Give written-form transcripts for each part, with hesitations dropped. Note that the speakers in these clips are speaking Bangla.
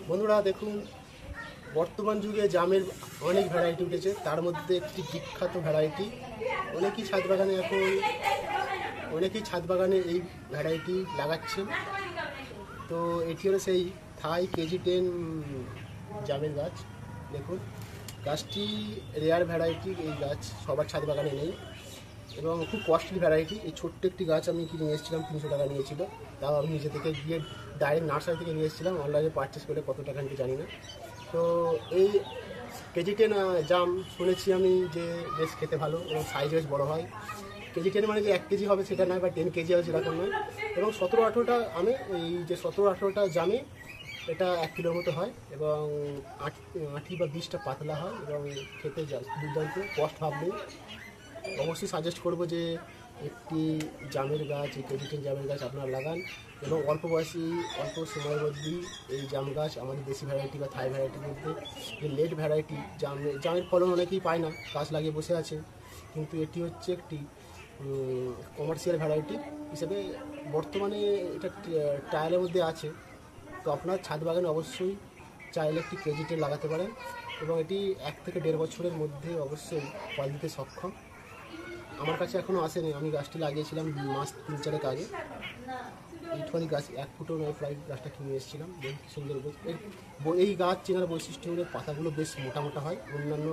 বন্ধুরা দেখুন, বর্তমান যুগে জামের অনেক ভ্যারাইটি উঠেছে। তার মধ্যে একটি বিখ্যাত ভ্যারাইটি, অনেকেই ছাদ বাগানে এই ভ্যারাইটি লাগাচ্ছেন। তো এটি হলো সেই থাই KG10 জামের গাছ। দেখুন, গাছটি রেয়ার ভ্যারাইটি। এই গাছ সবার ছাদ বাগানে নেই এবং খুব কস্টলি ভ্যারাইটি। এই ছোট্ট একটি গাছ আমি কিনে এসেছিলাম, 300 টাকা নিয়েছিল। তাও আমি নিজে থেকে গিয়ে ডাইরেক্ট নার্সারি থেকে নিয়ে এসেছিলাম, অনলাইনে পারচেস করে কত টাকা আমি জানি না। তো এই KG10 জাম শুনেছি আমি যে বেশ খেতে ভালো এবং সাইজ বেশ বড়ো হয়। KG10 মানে যে 1 কেজি হবে সেটা নয়, বা 10 কেজি হবে সেরকম নয়। এবং 17-18টা আমে, এই যে 17-18টা জামে এটা 1 কিলোর মতো হয় এবং আঁটি বা বীজটা পাতলা হয় এবং খেতে দুর্দান্ত। কষ্ট ভাবলেই অবশ্যই সাজেস্ট করবো যে একটি জামের গাছ, এই KG10 জামের গাছ আপনারা লাগান এবং অল্প সময়ের মধ্যেই এই জাম গাছ আমাদের দেশি ভ্যারাইটি বা থাই ভ্যারাইটির মধ্যে যে লেট ভ্যারাইটি জামের ফলন অনেকেই পায় না, গাছ লাগিয়ে বসে আছে, কিন্তু এটি হচ্ছে একটি কমার্শিয়াল ভ্যারাইটি হিসেবে বর্তমানে এটা ট্রায়ালের মধ্যে আছে। তো আপনার ছাদ বাগানে অবশ্যই চাইলে একটি KG10 লাগাতে পারেন এবং এটি 1 থেকে 1.5 বছরের মধ্যে অবশ্যই ফল দিতে সক্ষম। আমার কাছে এখনও আসেনি, আমি গাছটি লাগিয়েছিলাম মাস 3-4 আগে। এইটুখানি গাছ 1 ফুটও নয় প্রায়, গাছটা কিনে এসেছিলাম। দেখুন কী সুন্দর। এই গাছ চেনার বৈশিষ্ট্য হলে পাতাগুলো বেশ মোটা মোটা হয়, অন্যান্য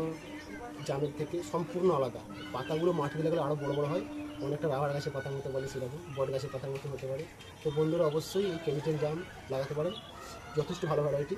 জামের থেকে সম্পূর্ণ আলাদা। পাতাগুলো মাটিতে লাগলে আরও বড় বড় হয়, অনেকটা রাবার গাছের পাতার মতো বলে, সেরকম বট গাছের পাতার মতো হতে পারে। তো বন্ধুরা অবশ্যই এই KG10 জাম লাগাতে পারেন, যথেষ্ট ভালো ভ্যারাইটি।